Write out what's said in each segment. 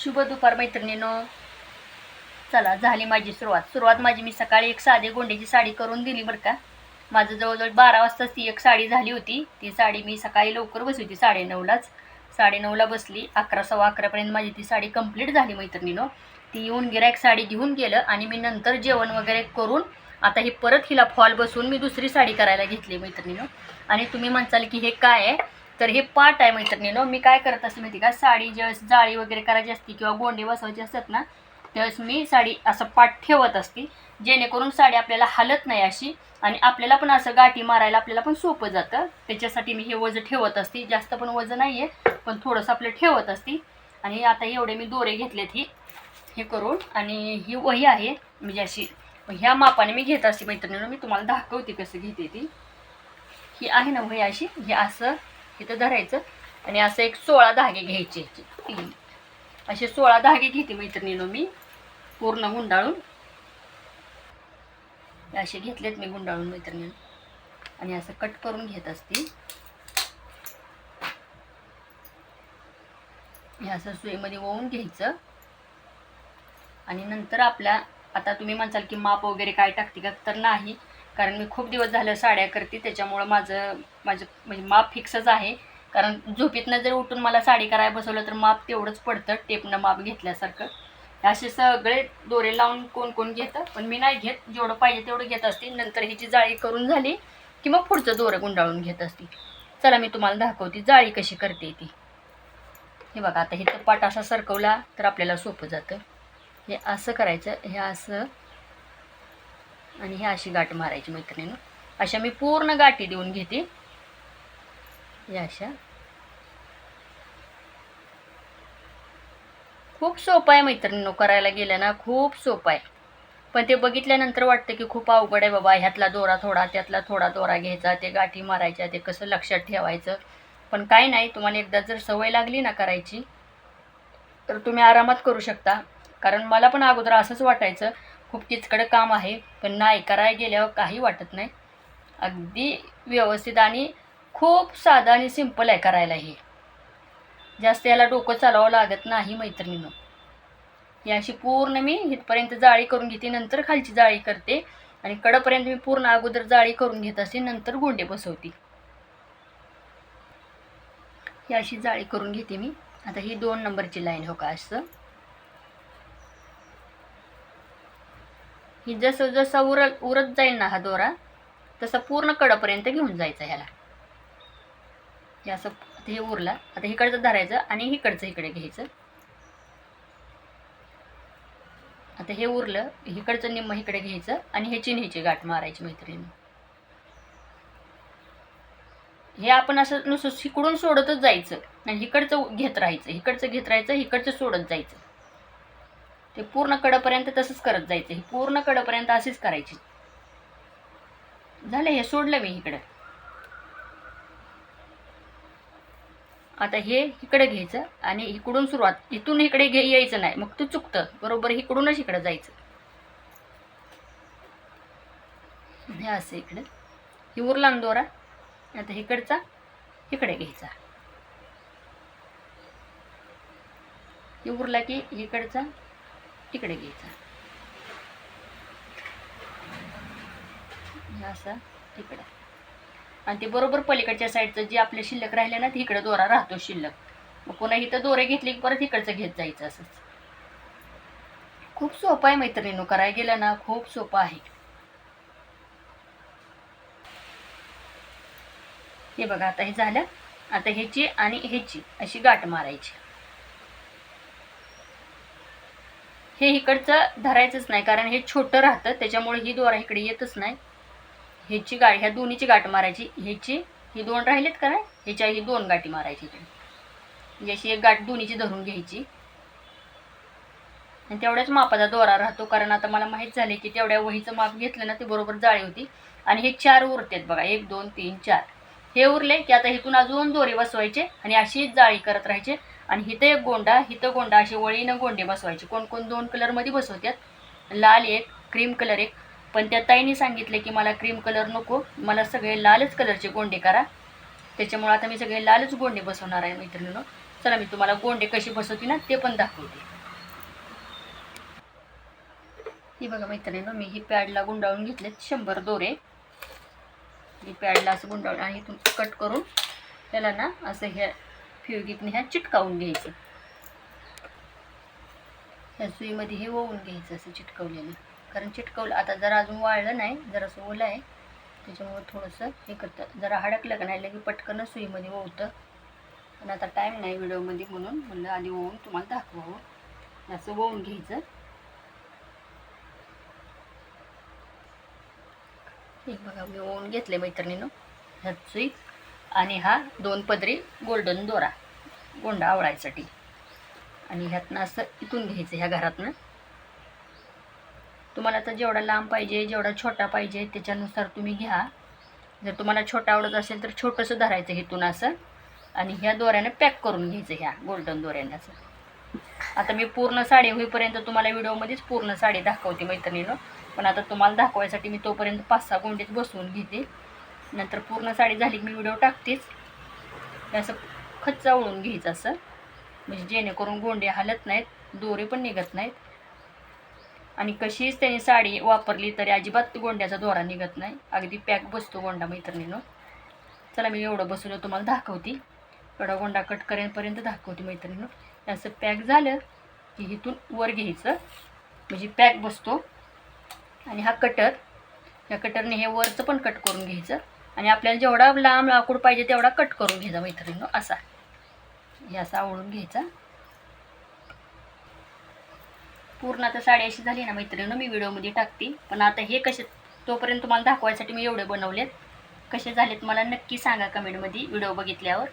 शुभ दुपार मैत्रिणींनो. चला झाली माझी सुरुवात माझी. मी सकाळी एक साधे गोंड्याची साडी करून दिली बरं का. माझं जवळजवळ 12 वाजताच ती एक साडी झाली होती. ती साडी मी सकाळी लवकर बसली होती, 9:30लाच. 9:30ला बसली, 11 सव्वा 11पर्यंत माझी ती साडी कंप्लीट झाली मैत्रिणींनो. ती येऊन गिरायक साडी घेऊन गेलं आणि मी नंतर जेवण वगैरे करून आता ही परत हिला फॉल बसून मी दुसरी साडी करायला घेतली मैत्रिणींनो. आणि तुम्ही म्हणसाल की हे काय आहे, तर हे पाट आहे मैत्रिणींनो. मी काय करत असते माहिती का, साडी ज्यावेळेस जाळी वगैरे करायची असते किंवा गोंडे बसवायचे असतात ना, त्यावेळेस मी साडी असं पाट ठेवत असते, जेणेकरून साडी आपल्याला हलत नाही अशी, आणि आपल्याला पण असं गाठी मारायला आपल्याला पण सोपं जातं. त्याच्यासाठी मी हे वजन ठेवत असते. जास्त पण वजन नाही आहे, पण थोडंसं आपलं ठेवत असते. आणि आता एवढे मी दोरे घेतलेत हे करून. आणि ही वही आहे म्हणजे अशी ह्या मापाने मी घेत असते मैत्रिणींनो. मी तुम्हाला दाखवते कसं घेते ती. ही आहे ना वही अशी, हे असं इथं धरायचं आणि असं एक 16 धागे घ्यायचे. असे 16 धागे घेते मैत्रिणींनो मी पूर्ण गुंडाळून. असे घेतलेत मी गुंडाळून मैत्रिणींनो. आणि असं कट करून घेत असते. हे असं सुईमध्ये ओवून घ्यायचं. आणि नंतर आपल्या, आता तुम्ही म्हणसाल की माप वगैरे काय टाकते का, तर नाही, कारण मी खूप दिवस झालं साड्या करते, त्याच्यामुळं माझं म्हणजे माप फिक्सच आहे. कारण झोपेतनं जर उठून मला साडी करायला बसवलं तर माप तेवढंच पडतं, टेपनं माप घेतल्यासारखं. असे सगळे दोरे लावून कोण कोण घेतं, पण मी नाही घेत. जेवढं पाहिजे तेवढं घेत असते. नंतर ह्याची जाळी करून झाली की मग पुढचं दोरं गुंडाळून घेत असते. चला मी तुम्हाला दाखवते जाळी कशी करते ती. हे बघा, आता इथं पाट असा सरकवला तर आपल्याला सोपं जातं. हे असं करायचं, हे असं, आणि हे अशी गाठ मारायची मैत्रिणींनो. अशा मी पूर्ण गाठी देऊन घेते या अशा. खूप सोपं आहे मैत्रिणींनो, करायला गेलं ना खूप सोपं आहे. पण ते बघितल्यानंतर वाटतं की खूप अवघड आहे बाबा, ह्यातला दोरा थोडा त्यातला थोडा दोरा घ्यायचा, ते गाठी मारायच्या, ते कसं लक्षात ठेवायचं. पण काय नाही, तुम्हाला एकदा जर सवय लागली ना करायची तर तुम्ही आरामात करू शकता. कारण मला पण अगोदर असंच वाटायचं खूप किचकट काम आहे, पण नाही, करायला गेल्यावर काही वाटत नाही. अगदी व्यवस्थित आणि खूप साधं आणि सिंपल आहे करायला. हे जास्त याला डोकं चालवावं लागत नाही मैत्रिणींनो. ही अशी पूर्ण मी इथपर्यंत जाळी करून घेते, नंतर खालची जाळी करते. आणि कडपर्यंत मी पूर्ण अगोदर जाळी करून घेत असते, नंतर गोंडे बसवते. ही अशी जाळी करून घेते मी. आता ही 2 नंबरची लाईन हो का, असं ही जसं जसं उरत जाईल ना हा दोरा, तसा पूर्ण कडपर्यंत घेऊन जायचा ह्याला. हे असं हे उरला, आता इकडचं धरायचं आणि इकडचं इकडे घ्यायचं. आता हे उरलं, इकडचं निम्म इकडे घ्यायचं आणि ह्याची न्यायची गाठ मारायची मैत्रिणी. हे आपण असं नुसतं इकडून सोडतच जायचं आणि इकडचं घेत राहायचं, इकडचं घेत राहायचं, इकडचं सोडत जायचं. ते पूर्ण कडपर्यंत तसंच करत जायचं. हे पूर्ण कडपर्यंत अशीच करायची. झालं, हे सोडलं मी इकडं. आता हे इकडे घ्यायचं आणि इकडून सुरुवात, इथून इकडे यायचं नाही, मग तू चुकतं. बरोबर इकडूनच इकडे जायचं. हे असं इकडे ही उरला दोरा. आता इकडचा इकडे घ्यायचा, ही उरला की इकडचा इकडे घ्यायचा. असा इकडे, आणि ते बरोबर पलीकडच्या साईडचं जे आपले शिल्लक राहिले ना, ते इकडे दोरा राहतो शिल्लक. मग पुन्हा इथं दोरे घेतली की परत इकडचं घेत जायचं. असंच खूप सोपं आहे मैत्रिणींनो, करायला गेलं ना खूप सोपं आहे. हे बघा, आता हे झालं. आता ह्याची आणि ह्याची अशी गाठ मारायची. हे इकडचं धरायचंच नाही, कारण हे छोटं राहतं, त्याच्यामुळे ही दोरा इकडे येतच नाही. ह्याची गाठ, ह्या दोन्हीची गाठ मारायची. ह्याची ही 2 राहिलेत का नाही, ह्याच्या ही 2 गाठी मारायची इकडे. म्हणजे अशी एक गाठ दोन्हीची धरून घ्यायची. आणि तेवढ्याच मापाचा दोरा राहतो, कारण आता मला माहीत झाले की तेवढ्या वहीचं माप घेतलं ना ते बरोबर जाळी होती. आणि हे 4 उरतेत बघा, 1 2 3 4. हे उरले की आता इथून अजून दोरे बसवायचे आणि अशीच जाळी करत राहायचे. आणि इथं एक गोंडा, इथं गोंडा, असे वळीनं गोंडे बसवायचे. कोण कोण 2 कलरमध्ये बसवतात, लाल एक, क्रीम कलर एक. पण त्या ताईंनी सांगितले की मला क्रीम कलर नको, मला सगळे लालच कलरचे गोंडे करा. त्याच्यामुळे आता मी सगळे लालच गोंडे बसवणार आहे मैत्रिणींनो. चला मी तुम्हाला गोंडे कशी बसवते ना ते पण दाखवते. ही बघा मैत्रिणींनो, मी ही पॅडला गुंडाळून घेतलेत 100 दोरे. ही पॅडला असं गुंडाळून आणि इथून कट करून त्याला ना असं ह्या फ्युगीतने ह्या चिटकावून घ्यायचं. ह्या सुईमध्ये हे ओवून घ्यायचं असं चिटकवलेलं, कारण चिटकवलं आता जरा अजून वाळलं नाही, जरासं ओलं आहे त्याच्यामुळे थोडंसं हे करतं. जरा हडकलं का नाही लगे पटकन सुईमध्ये ओवतं. पण आता टाईम नाही व्हिडिओमध्ये म्हणून म्हणलं आधी ओवून तुम्हाला दाखवावं. असं ओवून घ्यायचं. एक बघा मी ओवून घेतले मैत्रिणीनं ह्यात सुई आणि हा 2 पदरी गोल्डन दोरा गोंडा आवळायसाठी. आणि ह्यातनं असं इथून घ्यायचं ह्या घरातनं. तुम्हाला आता जेवढा लांब पाहिजे जेवढा छोटा पाहिजे त्याच्यानुसार तुम्ही घ्या. जर तुम्हाला छोटा आवडत असेल तर छोटंसं धरायचं इथून असं आणि ह्या दोऱ्यानं पॅक करून घ्यायचं ह्या गोल्डन दोऱ्यानं असं. आता मी पूर्ण साडी होईपर्यंत तुम्हाला व्हिडिओमध्येच पूर्ण साडी दाखवते मैत्रिणीनं, पण आता तुम्हाला दाखवायसाठी मी तोपर्यंत 5-6 गोंडेच बसवून घेते. नंतर पूर्ण साडी झाली की मी व्हिडिओ टाकतेच. असं खच्चा ओळून घ्यायचं असं, म्हणजे जेणेकरून गोंडे हलत नाहीत, दोरे पण निघत नाहीत. आणि कशीच त्याने साडी वापरली तरी अजिबात गोंड्याचा दोरा निघत नाही, अगदी पॅक बसतो गोंडा मैत्रिणीनं. चला मी एवढं बसवलं तुम्हाला दाखवते, एवढा गोंडा कट करेपर्यंत दाखवते मैत्रिणीनं. असं पॅक झालं की इथून वर घ्यायचं म्हणजे पॅक बसतो. आणि हा कटर, या कटरने हे वरचं पण कट करून घ्यायचं आणि आपल्याला जेवढा लांब लाकूड पाहिजे तेवढा कट करून घ्यायचा मैत्रिणीनं. असा हे असा आवळून घ्यायचा. पूर्ण आता साडी अशी झाली ना मैत्रिणीनं, मी व्हिडिओमध्ये टाकते. पण आता हे कसे तोपर्यंत तुम्हाला दाखवायसाठी मी एवढे बनवलेत. कसे झालेत मला नक्की सांगा कमेंटमध्ये व्हिडिओ बघितल्यावर.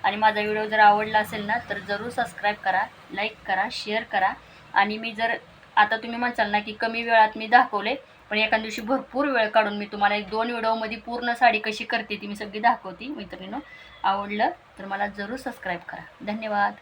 आणि माझा व्हिडिओ जर आवडला असेल ना तर जरूर सबस्क्राईब करा, लाईक करा, शेअर करा. आणि मी जर आता तुम्ही म्हणसाल ना की कमी वेळात मी दाखवले, पण एका दिवशी भरपूर वेळ काढून मी तुम्हाला 1-2 व्हिडिओमध्ये पूर्ण साडी कशी करते ती मी सगळी दाखवते मैत्रिणीनं. आवडलं तर मला जरूर सबस्क्राईब करा. धन्यवाद.